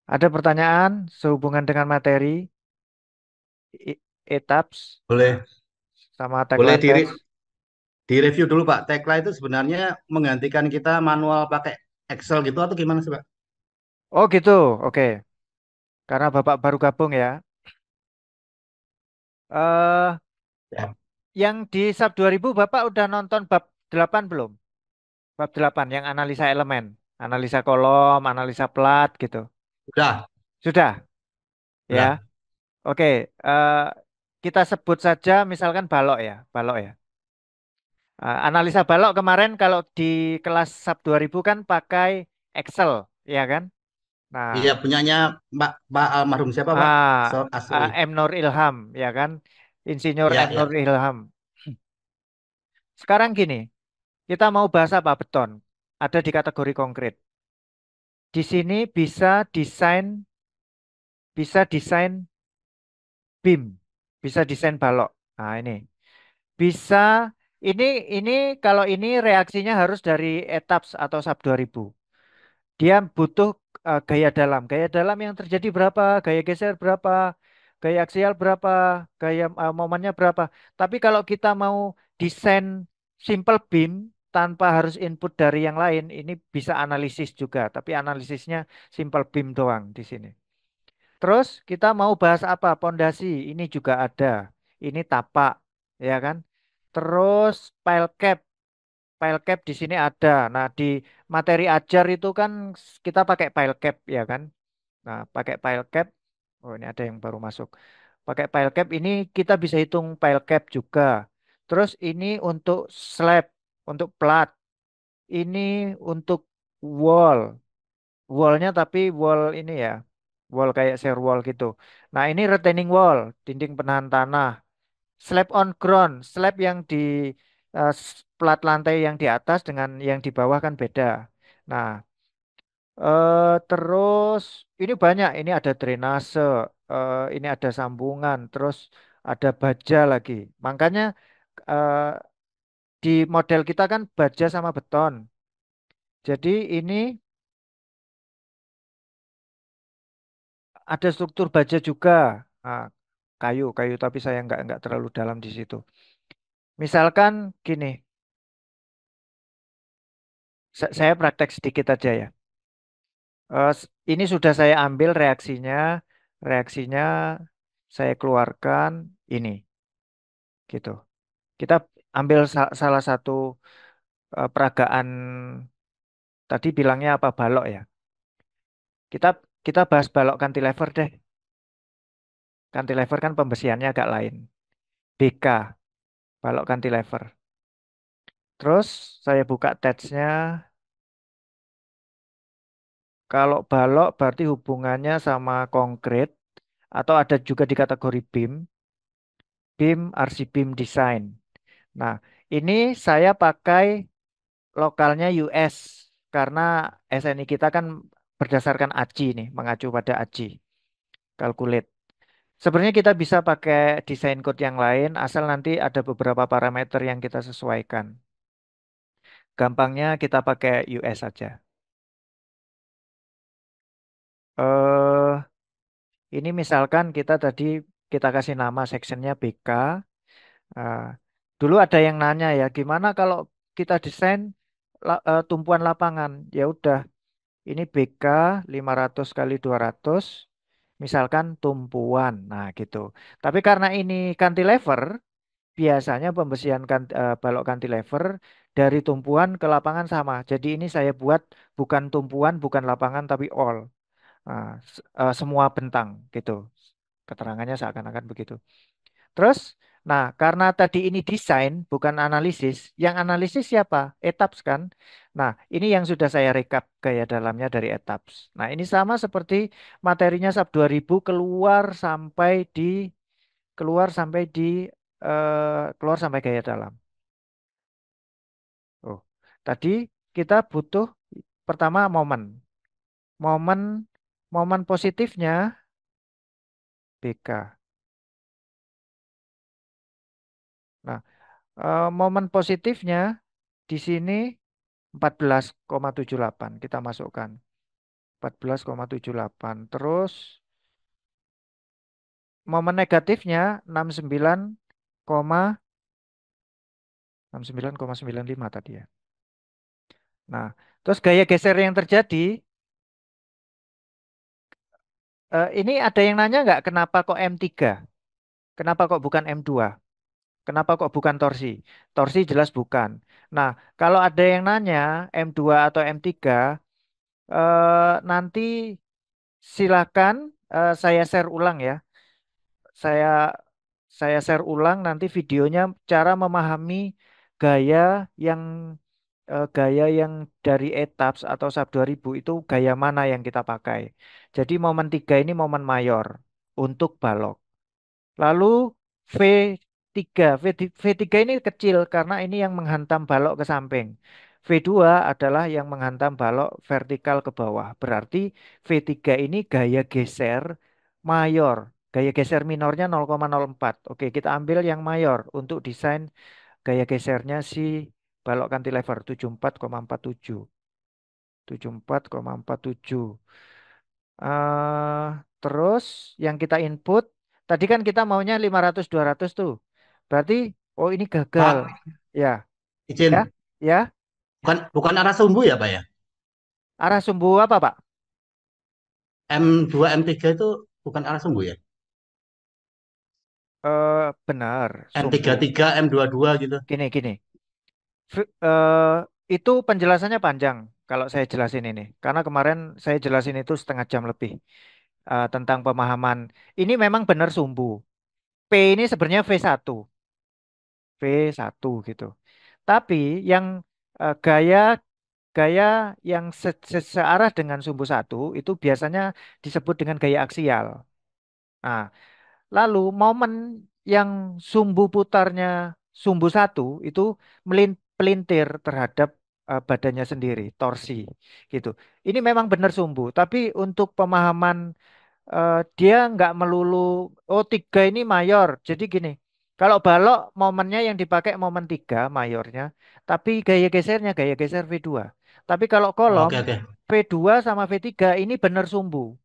Ada pertanyaan sehubungan dengan materi etaps Boleh, sama boleh tagline test? direview dulu Pak. Tekla itu sebenarnya menggantikan kita manual pakai Excel gitu atau gimana sih Pak? Oh gitu, oke. Karena Bapak baru gabung ya. eh yang di Sub 2000 Bapak udah nonton bab 8 belum? Bab 8 yang analisa elemen, analisa kolom, analisa plat gitu. Udah, Sudah ya. udah. Oke, eh, kita sebut saja misalkan balok ya, balok ya. Analisa balok kemarin kalau di kelas Sub 2000 kan pakai Excel, ya kan? Nah, Iya punyanya Pak almarhum siapa Pak? So, asli. M. Nur Ilham, ya kan? Insinyur Iya, M. Nur iya. Ilham. Sekarang gini, kita mau bahas apa? Beton. Ada di kategori konkret. Di sini bisa desain BIM, bisa desain balok. Nah, bisa ini ini kalau ini reaksinya harus dari etaps atau sub 2000. Dia butuh gaya dalam. Gaya dalam yang terjadi berapa, gaya geser berapa, gaya aksial berapa, gaya momennya berapa. Tapi kalau kita mau desain simple beam tanpa harus input dari yang lain, ini bisa analisis juga. Tapi analisisnya simple beam doang di sini. Terus kita mau bahas apa? Pondasi, ini juga ada. Ini tapak, ya kan? Terus pile cap. File cap di sini ada. Nah, di materi ajar itu kan kita pakai file cap ya kan. Nah, pakai file cap. Oh, ini ada yang baru masuk. Pakai file cap ini kita bisa hitung file cap juga. Terus ini untuk slab, untuk plat. Ini untuk wall. Wallnya tapi wall ini ya. Wall kayak shear wall gitu. Nah, ini retaining wall, dinding penahan tanah. Slab on ground, slab yang di plat lantai yang di atas dengan yang di bawah kan beda. Nah, terus ini banyak, ini ada drainase, ini ada sambungan, terus ada baja lagi. Makanya eh, di model kita kan baja sama beton. Jadi ini ada struktur baja juga. Nah, kayu tapi saya nggak terlalu dalam di situ. Misalkan gini, saya praktek sedikit aja ya. Ini sudah saya ambil reaksinya, reaksinya saya keluarkan ini, gitu. Kita ambil salah satu peragaan tadi bilangnya apa balok ya. Kita kita bahas balok cantilever deh. Cantilever kan pembesiannya agak lain. BK, balok cantilever. Terus saya buka teksnya. Kalau balok berarti hubungannya sama konkret atau ada juga di kategori BIM, BIM RC BIM design. Nah, ini saya pakai lokalnya US karena SNI kita kan berdasarkan AJI nih, mengacu pada AJI, calculate. Sebenarnya kita bisa pakai desain code yang lain, asal nanti ada beberapa parameter yang kita sesuaikan. Gampangnya kita pakai US saja. Eh, ini misalkan kita tadi kita kasih nama sectionnya BK. Ah, dulu ada yang nanya ya, gimana kalau kita desain tumpuan lapangan? Ya udah, ini BK 500 kali 200, misalkan tumpuan. Nah, gitu. Tapi karena ini cantilever, biasanya pembesian balok cantilever dari tumpuan ke lapangan sama. Jadi ini saya buat bukan tumpuan, bukan lapangan, tapi all. Nah, semua bentang gitu. Keterangannya seakan-akan begitu. Terus, nah karena tadi ini desain bukan analisis, yang analisis siapa? Etaps kan? Nah, ini yang sudah saya rekap gaya dalamnya dari etaps. Nah, ini sama seperti materinya Sub 2000 keluar sampai di keluar sampai gaya dalam. Oh, tadi kita butuh pertama momen. Momen momen positifnya BK. Nah, momen positifnya di sini 14,78 kita masukkan. 14,78. Terus momen negatifnya 69,95 tadi ya. Nah, terus gaya geser yang terjadi, ini ada yang nanya nggak kenapa kok M3? Kenapa kok bukan M2? Kenapa kok bukan torsi? Torsi jelas bukan. Nah, kalau ada yang nanya M2 atau M3, nanti silakan saya share ulang ya. Saya saya share ulang nanti videonya cara memahami gaya yang gaya yang dari etaps atau sub 2000 itu gaya mana yang kita pakai. Jadi momen 3 ini momen mayor untuk balok. Lalu V3, V3 ini kecil karena ini yang menghantam balok ke samping. V2 adalah yang menghantam balok vertikal ke bawah. Berarti V3 ini gaya geser mayor. Gaya geser minornya 0,04. Oke, kita ambil yang mayor untuk desain gaya gesernya si balok cantilever 74,47. 74,47. Terus yang kita input, tadi kan kita maunya 500 200 tuh. Berarti oh ini gagal. Pak, Ya, ya, izin. ya. Bukan arah sumbu ya, Pak ya? Arah sumbu apa, Pak? M2, M3 itu bukan arah sumbu ya? Benar, sumbu. M33, M22 gitu. Gini, gini. Itu penjelasannya panjang kalau saya jelasin ini. Karena kemarin saya jelasin itu setengah jam lebih tentang pemahaman. Ini memang benar sumbu. P ini sebenarnya V1. V1 gitu. Tapi yang gaya gaya yang searah dengan sumbu satu itu biasanya disebut dengan gaya aksial. Nah, lalu momen yang sumbu putarnya sumbu satu itu pelintir terhadap badannya sendiri, torsi gitu. Ini memang benar sumbu, tapi untuk pemahaman dia nggak melulu, oh tiga ini mayor. Jadi gini, kalau balok momennya yang dipakai momen tiga mayornya, tapi gaya gesernya gaya geser V2. Tapi kalau kolom Oke, oke. V2 sama V3 ini benar sumbu.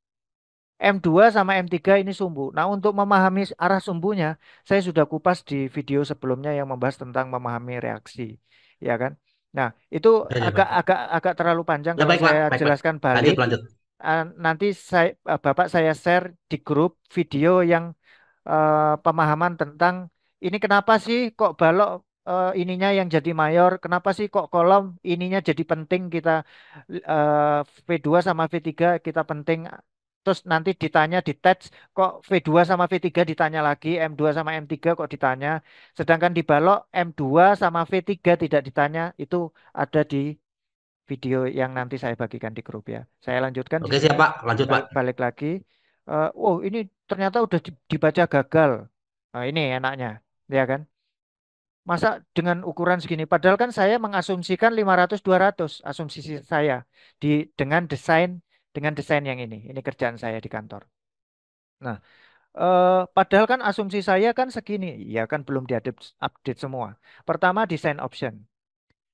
M2 sama M3 ini sumbu. Nah, untuk memahami arah sumbunya, saya sudah kupas di video sebelumnya yang membahas tentang memahami reaksi, ya kan? Nah, itu Ya, ya, agak Pak. agak agak terlalu panjang Ya, kalau baik, Pak. saya Baik, Pak. jelaskan Lanjut, balik. lanjut. Nanti Bapak saya share di grup video yang pemahaman tentang ini kenapa sih kok balok ininya yang jadi mayor, kenapa sih kok kolom ininya jadi penting kita V2 sama V3 kita penting. Terus nanti ditanya di teks kok V2 sama V3 ditanya lagi, M2 sama M3 kok ditanya. Sedangkan di balok M2 sama V3 tidak ditanya, itu ada di video yang nanti saya bagikan di grup ya. Saya lanjutkan di Oke, sini. siap, Pak. Lanjut, Pak. Balik lagi. Oh ini ternyata udah dibaca gagal. Nah, ini enaknya, ya kan? Masa dengan ukuran segini? Padahal kan saya mengasumsikan 500 200 asumsi saya di dengan desain yang ini. Ini kerjaan saya di kantor. Nah, padahal kan asumsi saya kan segini. Ya kan belum diupdate update semua. Pertama desain option.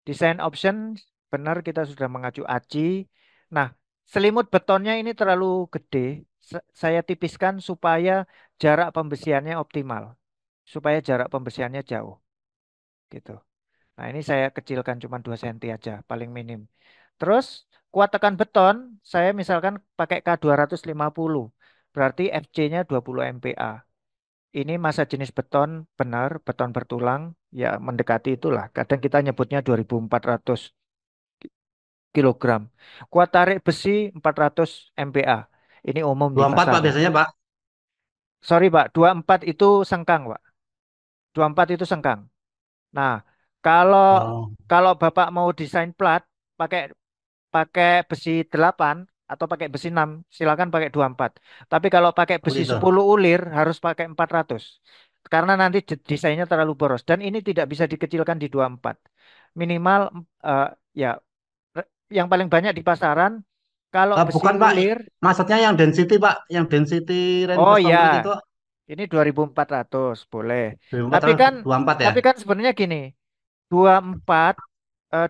Desain option benar kita sudah mengacu ACI. Nah, selimut betonnya ini terlalu gede. Saya tipiskan supaya jarak pembesiannya optimal. Supaya jarak pembesiannya jauh gitu. Nah, ini saya kecilkan cuma 2 cm aja, paling minim. Terus kuat tekan beton, saya misalkan pakai K250. Berarti FC-nya 20 MPa. Ini massa jenis beton benar, beton bertulang, ya mendekati itulah. Kadang kita nyebutnya 2400 kilogram. Kuat tarik besi 400 MPa. Ini umum di 24, Pak, pasaran. biasanya, Pak. Sorry, Pak, 24 itu sengkang, Pak. 24 itu sengkang. Nah, kalau Oh, kalau Bapak mau desain plat pakai pakai besi 8 atau pakai besi 6, silakan pakai 24. Tapi kalau pakai oh besi gitu. 10 ulir harus pakai 400. Karena nanti desainnya terlalu boros dan ini tidak bisa dikecilkan di 24. Minimal eh, ya yang paling banyak di pasaran kalau besi Bukan, Pak. ulir. Maksudnya yang density, Pak. Yang density Oh reinforced ya, concrete itu ini 2400 boleh. Tapi kan 24 ya? sebenarnya gini, 24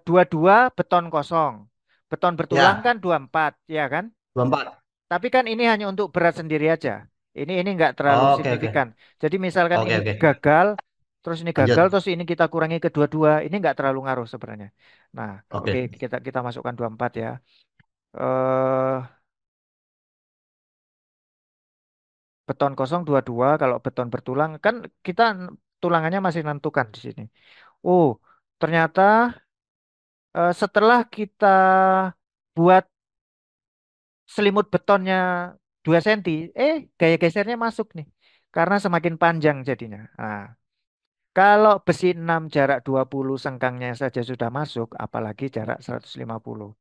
22 beton kosong. Beton bertulang Ya, kan 24, ya kan? 24. Tapi kan ini hanya untuk berat sendiri aja. Ini nggak terlalu Oke, oke. signifikan. Jadi misalkan Oke, ini oke. gagal, terus ini gagal, Lanjut. terus ini kita kurangi kedua-dua, ini nggak terlalu ngaruh sebenarnya. Nah, oke Oke. kita masukkan 24 ya. eh Beton kosong 22, kalau beton bertulang kan kita tulangannya masih nentukan di sini. Oh, ternyata setelah kita buat selimut betonnya 2 cm, gaya gesernya masuk nih. Karena semakin panjang jadinya. Nah, kalau besi 6 jarak 20 sengkangnya saja sudah masuk, apalagi jarak 150.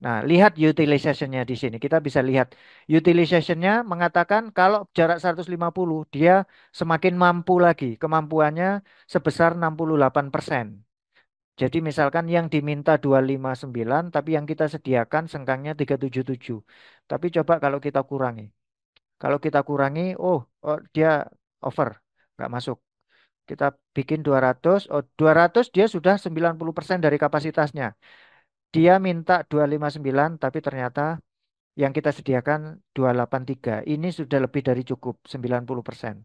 Nah, lihat utilization-nya di sini. Kita bisa lihat utilization-nya mengatakan kalau jarak 150 dia semakin mampu lagi. Kemampuannya sebesar 68%. Jadi misalkan yang diminta 259, tapi yang kita sediakan sengkangnya 377. Tapi coba kalau kita kurangi. Kalau kita kurangi, oh dia over, nggak masuk. Kita bikin 200, 200 dia sudah 90% dari kapasitasnya. Dia minta 259, tapi ternyata yang kita sediakan 283. Ini sudah lebih dari cukup, 90%.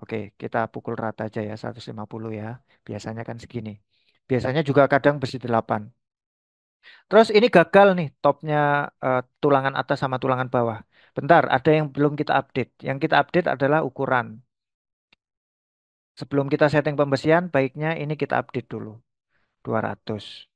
Oke, kita pukul rata aja ya, 150 ya. Biasanya kan segini. Biasanya juga kadang besi 8. Terus ini gagal nih topnya, tulangan atas sama tulangan bawah. Bentar, ada yang belum kita update. Yang kita update adalah ukuran. Sebelum kita setting pembesian, baiknya ini kita update dulu. 200,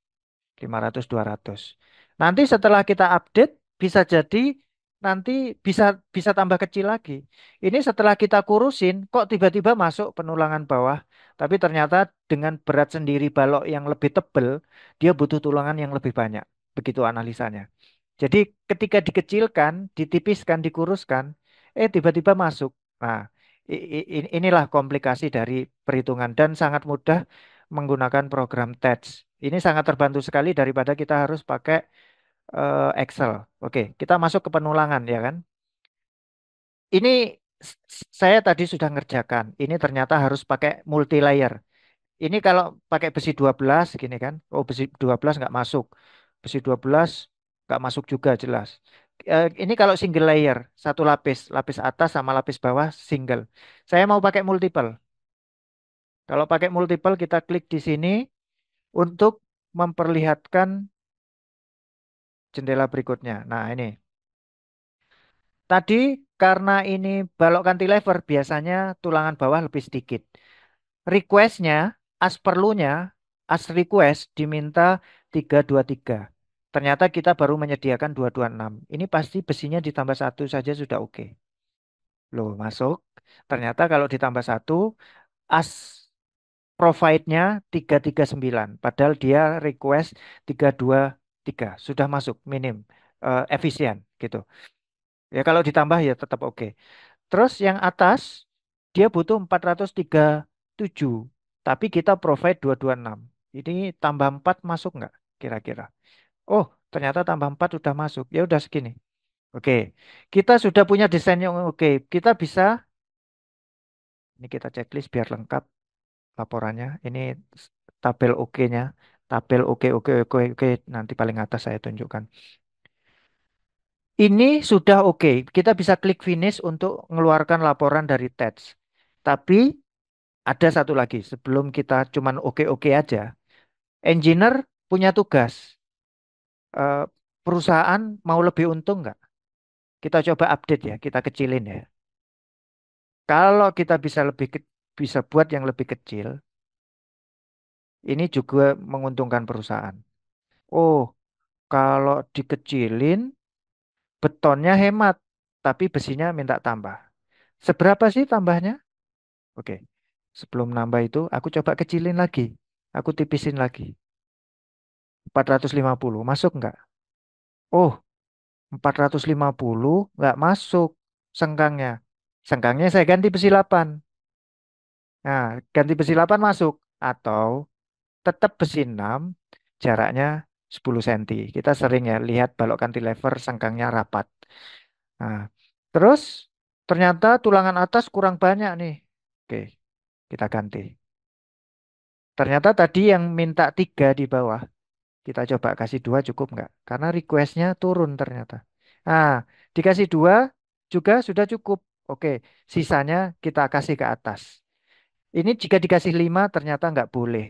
500, 200. Nanti setelah kita update, bisa jadi nanti bisa bisa tambah kecil lagi. Ini setelah kita kurusin, kok tiba-tiba masuk penulangan bawah. Tapi ternyata dengan berat sendiri balok yang lebih tebel, dia butuh tulangan yang lebih banyak. Begitu analisanya. Jadi ketika dikecilkan, ditipiskan, dikuruskan, tiba-tiba masuk. Nah, inilah komplikasi dari perhitungan dan sangat mudah menggunakan program TEDS. Ini sangat terbantu sekali daripada kita harus pakai Excel. Oke, kita masuk ke penulangan ya kan. Ini saya tadi sudah ngerjakan. Ini ternyata harus pakai multi layer. Ini kalau pakai besi 12 gini kan. Oh, besi 12 nggak masuk. Besi 12 nggak masuk juga jelas. Ini kalau single layer, satu lapis, lapis atas sama lapis bawah single. Saya mau pakai multiple. Kalau pakai multiple kita klik di sini untuk memperlihatkan jendela berikutnya. Nah, ini. Tadi karena ini balok cantilever biasanya tulangan bawah lebih sedikit. Requestnya, as perlunya, as request diminta 323. Ternyata kita baru menyediakan 226. Ini pasti besinya ditambah satu saja sudah oke. Loh, masuk. Ternyata kalau ditambah satu, as provide-nya 339. Padahal dia request 323. Sudah masuk, minim. Efisien gitu. Ya kalau ditambah ya tetap oke. Terus yang atas dia butuh 437. Tapi kita provide 226. Ini tambah 4 masuk nggak kira-kira? Oh, ternyata tambah 4 sudah masuk. Ya udah segini. Oke. Kita sudah punya desain yang oke. Kita bisa, ini kita checklist biar lengkap laporannya. Ini tabel oke-nya. Tabel oke, oke, oke, oke. Nanti paling atas saya tunjukkan. Ini sudah oke. Kita bisa klik finish untuk mengeluarkan laporan dari TEDS. Tapi ada satu lagi, sebelum kita cuman oke-oke aja, engineer punya tugas. Eh, Perusahaan mau lebih untung nggak? Kita coba update ya, kita kecilin ya. Kalau kita bisa bisa buat yang lebih kecil, ini juga menguntungkan perusahaan. Oh, kalau dikecilin, betonnya hemat, tapi besinya minta tambah. Seberapa sih tambahnya? Oke, sebelum nambah itu, aku coba kecilin lagi. Aku tipisin lagi. 450, masuk nggak? Oh, 450 nggak masuk sengkangnya. Sengkangnya saya ganti besi 8. Nah, ganti besi 8 masuk. Atau tetap besi 6, jaraknya 10 cm. Kita sering ya lihat balok cantilever sengkangnya rapat. Nah, terus ternyata tulangan atas kurang banyak nih. Oke, kita ganti. Ternyata tadi yang minta 3 di bawah, kita coba kasih 2 cukup nggak? Karena requestnya turun ternyata. Nah, dikasih 2 juga sudah cukup. Oke, sisanya kita kasih ke atas. Ini jika dikasih 5 ternyata nggak boleh.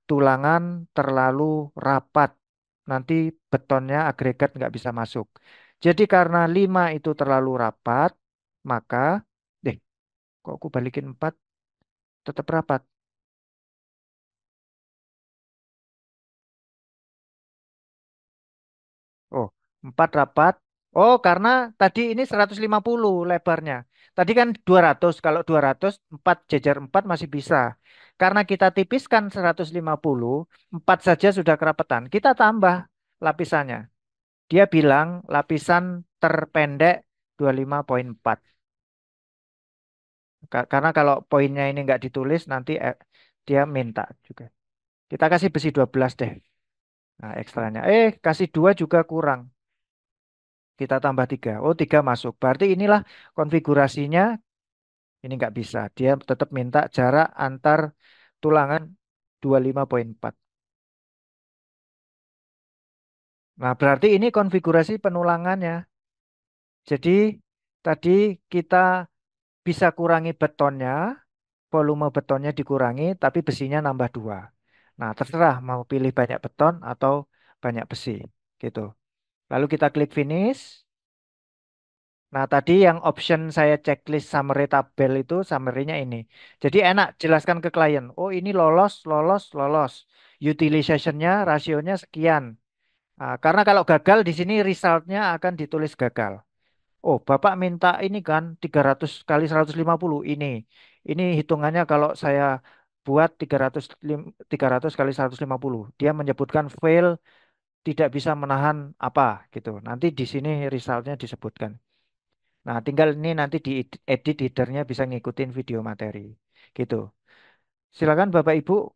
Tulangan terlalu rapat. Nanti betonnya agregat nggak bisa masuk. Jadi karena 5 itu terlalu rapat, maka, deh, kok aku balikin 4 tetap rapat. Oh, 4 rapat. Oh, karena tadi ini 150 lebarnya. Tadi kan 200. Kalau 200, 4 jejer 4 masih bisa. Karena kita tipiskan 150, 4 saja sudah kerapatan. Kita tambah lapisannya. Dia bilang lapisan terpendek 25,4. Karena kalau poinnya ini nggak ditulis, nanti dia minta juga. Kita kasih besi 12 deh. Nah, ekstranya. Kasih 2 juga kurang. Kita tambah 3. Oh, 3 masuk. Berarti inilah konfigurasinya. Ini nggak bisa. Dia tetap minta jarak antar tulangan 25,4. Nah, berarti ini konfigurasi penulangannya. Jadi, tadi kita bisa kurangi betonnya, volume betonnya dikurangi, tapi besinya nambah 2. Nah, terserah mau pilih banyak beton atau banyak besi. Gitu. Lalu kita klik finish. Nah, tadi yang option saya checklist summary tabel itu summary-nya ini. Jadi enak jelaskan ke klien. Oh, ini lolos, lolos, lolos. Utilization-nya, rasionya sekian. Nah, karena kalau gagal di sini result-nya akan ditulis gagal. Oh, Bapak minta ini kan 300 kali 150 ini. Ini hitungannya kalau saya buat 300 kali 150. Dia menyebutkan fail, tidak bisa menahan apa gitu. Nanti di sini result-nya disebutkan. Nah, tinggal ini nanti di edit headernya bisa ngikutin video materi. Gitu. Silakan Bapak Ibu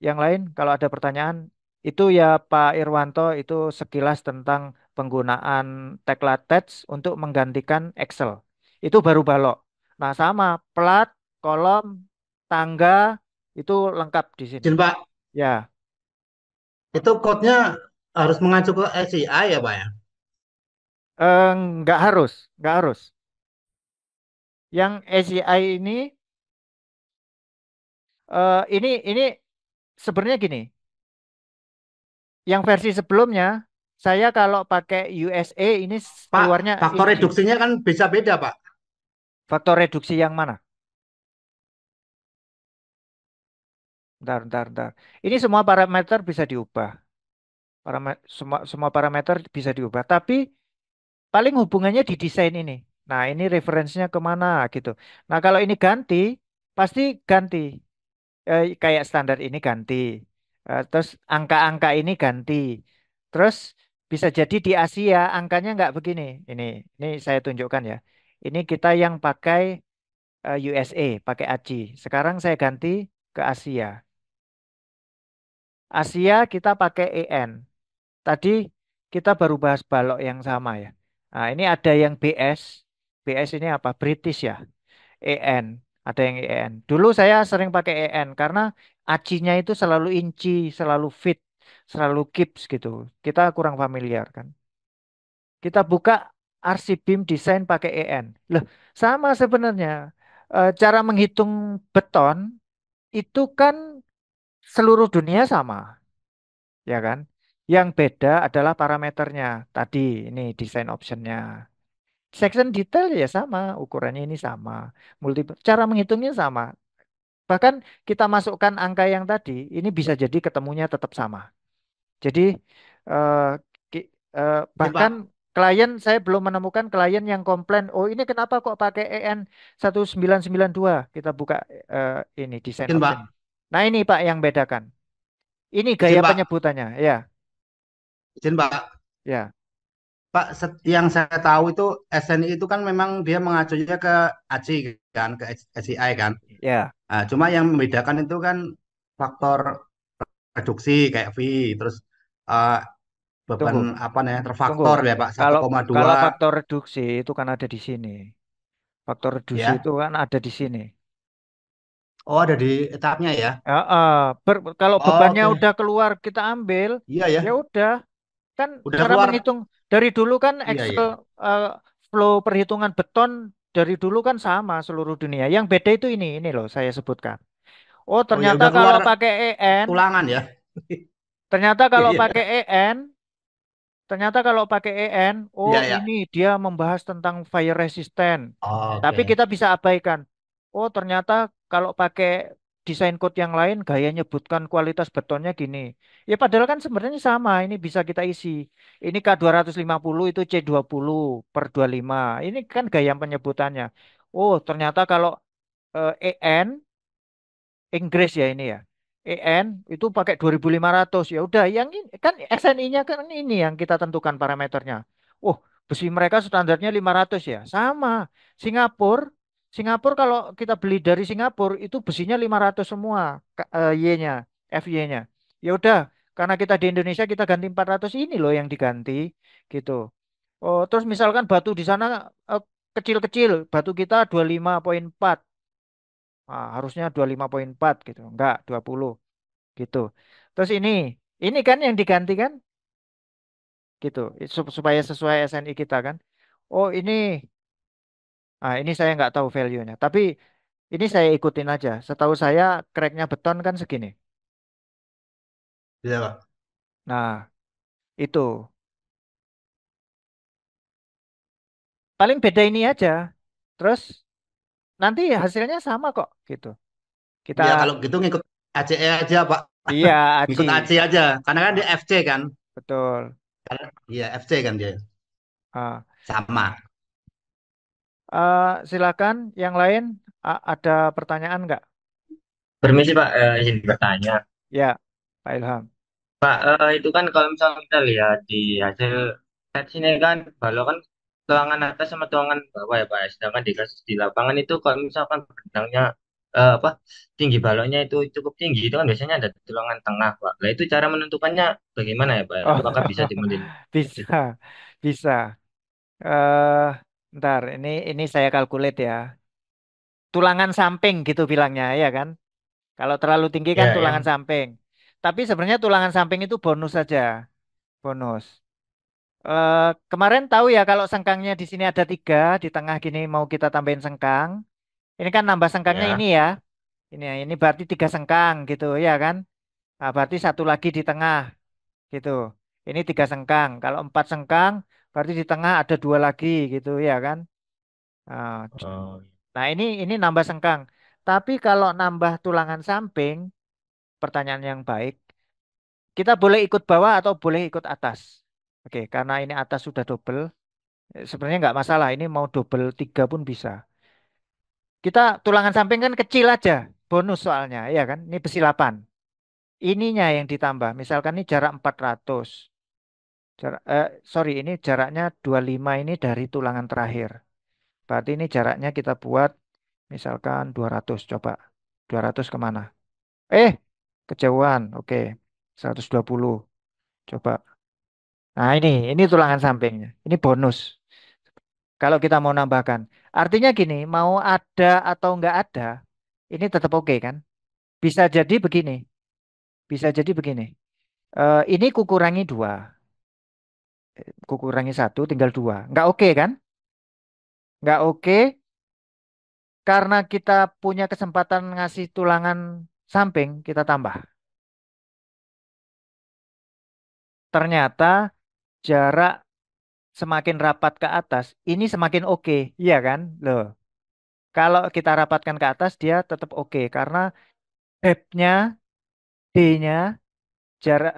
yang lain kalau ada pertanyaan. Itu ya Pak Irwanto itu sekilas tentang penggunaan Text untuk menggantikan Excel. Itu baru balok. Nah, sama plat, kolom, tangga itu lengkap di sini. Izin Pak, Ya, itu code-nya harus mengacu ke SCI ya Pak ya? nggak harus, nggak harus. Yang ACI ini sebenarnya gini. Yang versi sebelumnya, saya kalau pakai USA ini Pak, keluarnya faktor inci. reduksinya kan bisa beda Pak. Faktor reduksi yang mana? Bentar, bentar, bentar. Ini semua parameter bisa diubah. Semua parameter bisa diubah. Tapi paling hubungannya di desain ini. Nah, ini referensinya kemana gitu. Nah, kalau ini ganti, pasti ganti. Kayak standar ini ganti. Terus angka-angka ini ganti. Terus bisa jadi di Asia angkanya nggak begini. Ini saya tunjukkan ya. Ini kita yang pakai USA, pakai AJI. Sekarang saya ganti ke Asia. Asia kita pakai EN. Tadi kita baru bahas balok yang sama ya. Nah, ini ada yang BS. BS ini apa? British ya. EN, ada yang EN. Dulu saya sering pakai EN karena acinya itu selalu inci, selalu fit, selalu kips gitu. Kita kurang familiar kan. Kita buka arsip BIM desain pakai EN. Loh, sama sebenarnya. Cara menghitung beton itu kan seluruh dunia sama, ya kan? Yang beda adalah parameternya. Tadi ini desain optionnya. Section detail ya sama, ukurannya ini sama. Cara menghitungnya sama. Bahkan kita masukkan angka yang tadi, ini bisa jadi ketemunya tetap sama. Jadi eh, Izin bahkan Pak, klien saya belum menemukan klien yang komplain, oh ini kenapa kok pakai EN 1992? Kita buka ini design izin option. Pak, Nah ini Pak yang bedakan. Ini gaya izin Pak, penyebutannya, ya, izin Pak. ya, Pak, yang saya tahu itu SNI itu kan memang dia mengacunya ke ACI kan, ke SCI kan. ya. Nah, cuma yang membedakan itu kan faktor reduksi kayak V, terus eh, beban Tunggu, apa namanya tunggu. terfaktor ya Pak, satu Kalau koma dua kalau faktor reduksi itu kan ada di sini. Faktor reduksi itu ya. kan ada di sini. Oh, ada di etapnya ya. Ya, kalau bebannya Oke, udah keluar kita ambil, iya ya ya, udah kan udah cara keluar. menghitung Dari dulu kan Iya, Excel iya. eh, flow perhitungan beton dari dulu kan sama seluruh dunia. Yang beda itu ini loh saya sebutkan. Oh, Oh ya ternyata udah keluar kalau pakai EN, tulangan ya. ternyata kalau pakai Iya, EN, ternyata kalau pakai EN, oh iya, iya. ini dia membahas tentang fire resistant. Tapi Oke. kita bisa abaikan. Oh, ternyata kalau pakai desain code yang lain, gaya nyebutkan kualitas betonnya gini. Ya padahal kan sebenarnya sama. Ini bisa kita isi. Ini K250 itu C20 per 25. Ini kan gaya penyebutannya. Oh, ternyata kalau EN Inggris ya ini ya. EN itu pakai 2500. Ya udah, yang ini kan SNI-nya kan ini yang kita tentukan parameternya. Oh, besi mereka standarnya 500 ya. Sama. Singapura, Singapura kalau kita beli dari Singapura itu besinya 500 semua Y-nya, FY-nya. Ya udah, karena kita di Indonesia kita ganti 400 ini loh yang diganti gitu. Oh, terus misalkan batu di sana eh, kecil-kecil, batu kita 25,4. Ah, harusnya 25,4 gitu. Enggak, 20 gitu. Terus ini kan yang diganti kan gitu. Supaya sesuai SNI kita kan. Oh, ini saya nggak tahu value-nya. Tapi ini saya ikutin aja. Setahu saya cracknya beton kan segini. Iya, Pak. Nah, itu. Paling beda ini aja. Terus nanti hasilnya sama kok gitu. Kita Iya, kalau gitu ngikut ACE aja, Pak. iya Aci. Ngikut AC aja. Karena kan dia Ah, FC kan. betul. Karena iya FC kan dia. Ah, Sama. silakan yang lain ada pertanyaan nggak? Permisi Pak, izin bertanya. Ya, Pak Ilham. Pak, itu kan kalau misalnya kita lihat di hasil tes ini kan, balok kan tuangan atas sama tuangan bawah ya Pak. Sedangkan di kasus di lapangan itu kalau misalkan benangnya apa tinggi baloknya itu cukup tinggi, itu kan biasanya ada tulangan tengah Pak. Nah itu cara menentukannya bagaimana ya Pak? Oh, Apakah bisa dimodif? bisa, bisa. eh Ntar, ini saya kalkulate ya. Tulangan samping gitu bilangnya, ya kan? Kalau terlalu tinggi kan Ya, tulangan yang samping. Tapi sebenarnya tulangan samping itu bonus saja, bonus. Kemarin tahu ya kalau sengkangnya di sini ada tiga, di tengah gini mau kita tambahin sengkang. Ini kan nambah sengkangnya ini ya. ya. Ini berarti tiga sengkang gitu, ya kan? Nah, berarti satu lagi di tengah gitu. Ini tiga sengkang. Kalau empat sengkang, berarti di tengah ada dua lagi gitu, ya kan? Nah, Oh, nah, ini nambah sengkang. Tapi kalau nambah tulangan samping, pertanyaan yang baik, kita boleh ikut bawah atau boleh ikut atas. Oke, karena ini atas sudah double, sebenarnya nggak masalah. Ini mau double tiga pun bisa. Kita tulangan samping kan kecil aja, bonus soalnya, ya kan? Ini besi 8. Ininya yang ditambah. Misalkan ini jarak 400. Sorry, ini jaraknya 25 ini dari tulangan terakhir. Berarti ini jaraknya kita buat misalkan 200. Coba 200 kemana? Eh, kejauhan. Oke, 120. Coba. Nah, ini tulangan sampingnya. Ini bonus. Kalau kita mau nambahkan. Artinya gini, mau ada atau nggak ada, ini tetap oke kan? Bisa jadi begini. Bisa jadi begini. Ini kukurangi dua. Kukurangi satu, tinggal dua. Nggak oke kan? Nggak oke karena kita punya kesempatan ngasih tulangan samping, kita tambah. Ternyata jarak semakin rapat ke atas, ini semakin oke, iya kan? Loh, kalau kita rapatkan ke atas, dia tetap oke karena depth-nya, D-nya, jarak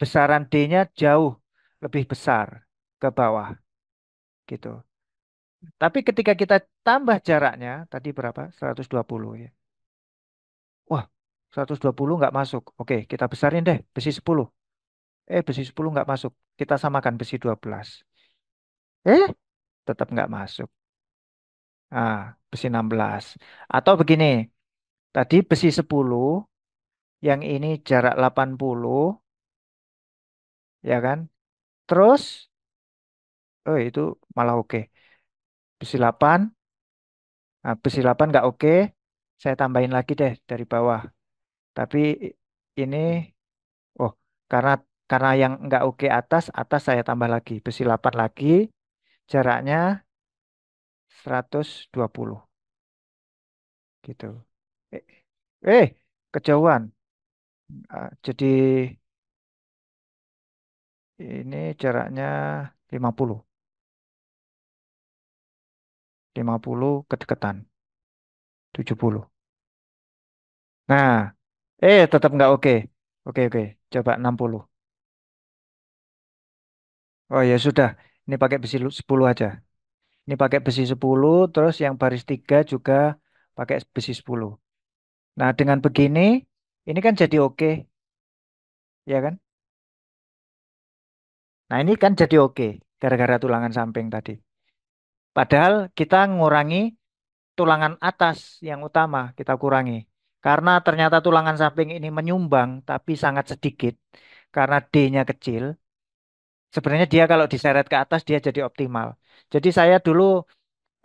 besaran D-nya jauh lebih besar ke bawah, gitu. Tapi ketika kita tambah jaraknya, tadi berapa? 120 ya. Wah, 120 nggak masuk. Oke, kita besarin deh, besi 10. Besi 10 nggak masuk. Kita samakan besi 12. Eh, tetap nggak masuk. Ah, besi 16. Atau begini, tadi besi 10, yang ini jarak 80, ya kan? Terus, oh itu malah oke. Besi 8, nah, besi 8 nggak oke. Saya tambahin lagi deh dari bawah. Tapi ini, oh, karena Karena yang nggak oke atas saya tambah lagi. Besi 8 lagi, jaraknya 120 gitu. Eh, kejauhan. Jadi ini jaraknya 50. 50 kedekatan. 70. Nah, tetap nggak oke. Oke, oke. Coba 60. Oh ya sudah. Ini pakai besi 10 aja. Ini pakai besi 10, terus yang baris 3 juga pakai besi 10. Nah, dengan begini, ini kan jadi oke, ya kan? Nah, ini kan jadi oke, gara-gara tulangan samping tadi. Padahal kita ngurangi tulangan atas yang utama, kita kurangi. Karena ternyata tulangan samping ini menyumbang, tapi sangat sedikit. Karena D-nya kecil, sebenarnya dia kalau diseret ke atas, dia jadi optimal. Jadi saya dulu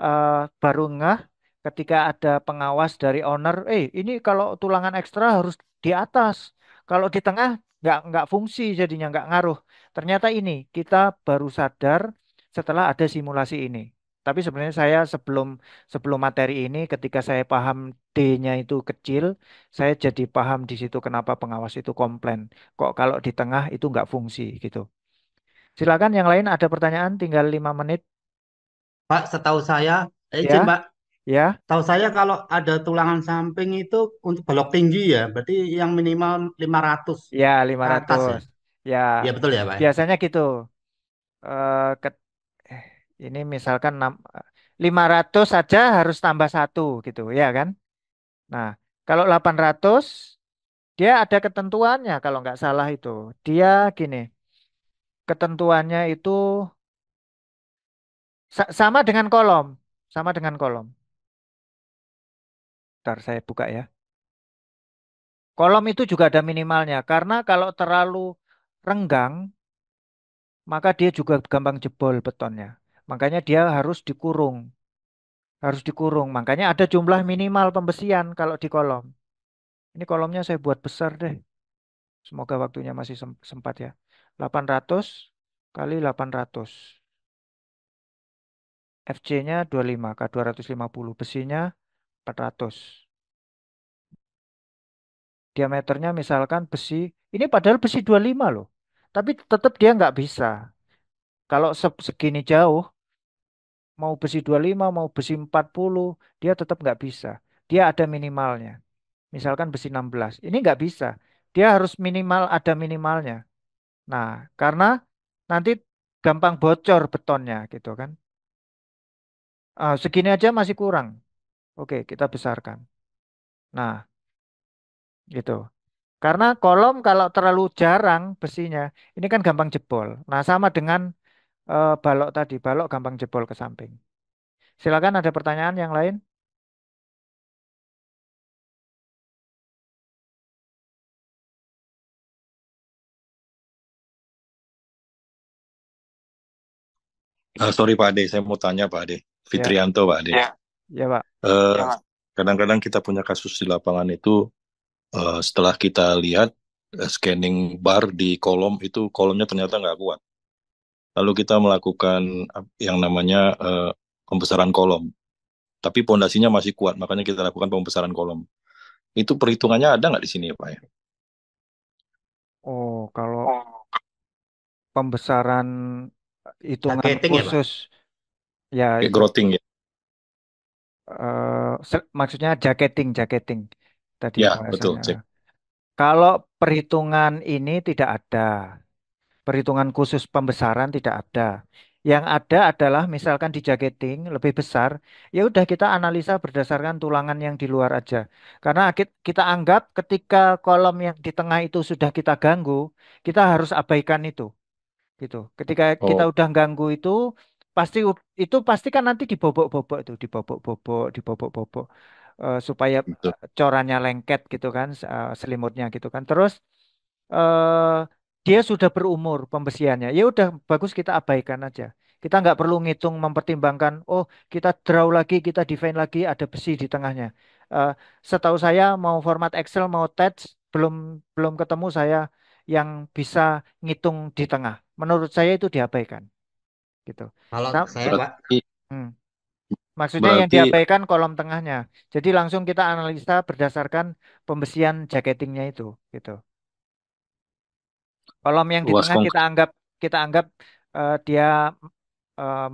eh, baru ngeh ketika ada pengawas dari owner, ini kalau tulangan ekstra harus di atas, kalau di tengah nggak fungsi jadinya nggak ngaruh. Ternyata ini kita baru sadar setelah ada simulasi ini. Tapi sebenarnya saya sebelum sebelum materi ini, ketika saya paham D-nya itu kecil, saya jadi paham di situ kenapa pengawas itu komplain. Kok kalau di tengah itu nggak fungsi gitu. Silakan yang lain ada pertanyaan, tinggal 5 menit. Pak, setahu saya, izin Ya, Pak, ya. tahu saya kalau ada tulangan samping itu untuk balok tinggi ya, berarti yang minimal 500 Ya, lima ke atas ya. ratus. Ya, Iya betul ya Pak. biasanya gitu. Eh, ke- eh, ini misalkan 500 saja harus tambah satu gitu, ya kan? Nah, kalau 800 dia ada ketentuannya kalau nggak salah itu. Dia gini, ketentuannya itu sama dengan kolom, sama dengan kolom. Ntar saya buka ya. Kolom itu juga ada minimalnya karena kalau terlalu renggang maka dia juga gampang jebol betonnya. Makanya dia harus dikurung. Harus dikurung. Makanya ada jumlah minimal pembesian kalau di kolom. Ini kolomnya saya buat besar deh. Semoga waktunya masih sempat ya. 800 kali 800. FC-nya 25 K 250. Besinya 400. Diameternya misalkan besi. Ini padahal besi 25 loh. Tapi tetap dia nggak bisa. Kalau segini jauh, mau besi 25, mau besi 40, dia tetap nggak bisa. Dia ada minimalnya. Misalkan besi 16. Ini nggak bisa. Dia harus minimal ada minimalnya. Nah, karena nanti gampang bocor betonnya gitu kan. Segini aja masih kurang. Oke, kita besarkan. Nah, gitu. Karena kolom kalau terlalu jarang besinya, ini kan gampang jebol. Nah, sama dengan balok tadi. Balok gampang jebol ke samping. Silakan ada pertanyaan yang lain? Sorry Pak Ade, saya mau tanya Pak Ade. Ya, Fitrianto Pak Ade. ya Pak. Eh, kadang-kadang kita punya kasus di lapangan itu setelah kita lihat scanning bar di kolom itu kolomnya ternyata nggak kuat. Lalu kita melakukan yang namanya pembesaran kolom. Tapi pondasinya masih kuat, makanya kita lakukan pembesaran kolom. Itu perhitungannya ada nggak di sini Pak ya? Oh, kalau pembesaran hitungan Jaketing ya Pak. khusus, ya Kayak itu growting ya? maksudnya jaketing, jaketing tadi Ya, betul. bahasanya. Cek. Kalau perhitungan ini tidak ada, perhitungan khusus pembesaran tidak ada. Yang ada adalah misalkan di jaketing lebih besar, ya udah kita analisa berdasarkan tulangan yang di luar aja. Karena kita anggap ketika kolom yang di tengah itu sudah kita ganggu, kita harus abaikan itu. Gitu. Ketika kita Oh, udah ganggu itu itu pasti kan nanti dibobok-bobok itu, dibobok-bobok, dibobok-bobok supaya betul. corannya lengket gitu kan, selimutnya gitu kan. Terus eh, dia sudah berumur pembesiannya. Ya udah bagus kita abaikan aja. Kita nggak perlu ngitung mempertimbangkan, oh kita draw lagi, kita define lagi ada besi di tengahnya. Eh, Setahu saya mau format Excel mau TETS belum belum ketemu saya yang bisa ngitung di tengah. Menurut saya itu diabaikan gitu. Kalau Sam- saya Pak, Berarti hmm. Maksudnya yang berarti diabaikan kolom tengahnya. Jadi langsung kita analisa berdasarkan pembesian jacketingnya itu gitu. Kolom yang di luas tengah konkret. kita anggap dia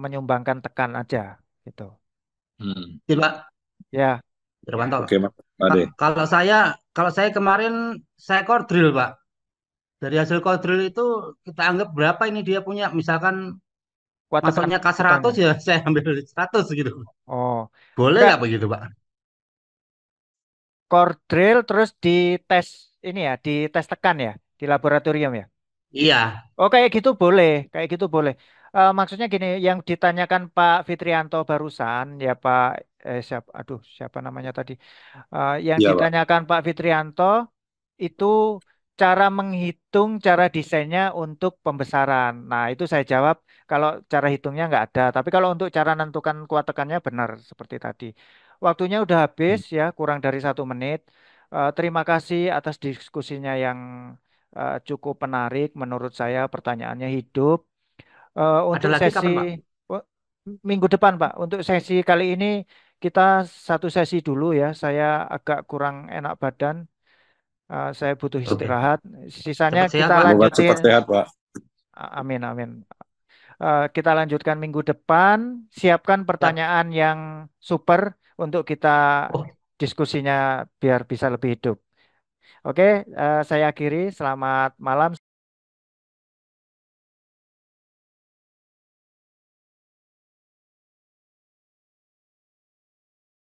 menyumbangkan tekan aja gitu. Hmm. Gitu, Pak, Ya, Terpantau Pak. Oke, Mas Ade. Kalau saya kemarin saya core drill Pak. Dari hasil core drill itu kita anggap berapa ini dia punya, misalkan kuat tekan masuknya tekannya. K100 ya saya ambil 100 gitu. Oh, Boleh enggak nggak begitu Pak? core drill terus di tes ini ya, di tes tekan ya, di laboratorium ya. Iya. Oh, kayak gitu boleh. Maksudnya gini, yang ditanyakan Pak Fitrianto barusan ya Pak, siapa namanya tadi? Yang Iya, Pak. ditanyakan Pak Fitrianto itu cara menghitung cara desainnya untuk pembesaran. Nah, itu saya jawab kalau cara hitungnya nggak ada. Tapi kalau untuk cara menentukan kuat tekannya benar seperti tadi. Waktunya udah habis Hmm. ya, kurang dari 1 menit. Terima kasih atas diskusinya yang cukup menarik. Menurut saya pertanyaannya hidup. Ada Untuk lagi sesi kapan Pak? oh, minggu depan, Pak. Untuk sesi kali ini kita satu sesi dulu ya. Saya agak kurang enak badan. Saya butuh Oke. istirahat. Sisanya Cepat sehat kita Pak. Semoga lanjutin. cepat sehat, Pak. Amin, amin. Kita lanjutkan minggu depan. Siapkan Siap. pertanyaan yang super untuk kita Oh, diskusinya biar bisa lebih hidup. Oke, saya akhiri. Selamat malam.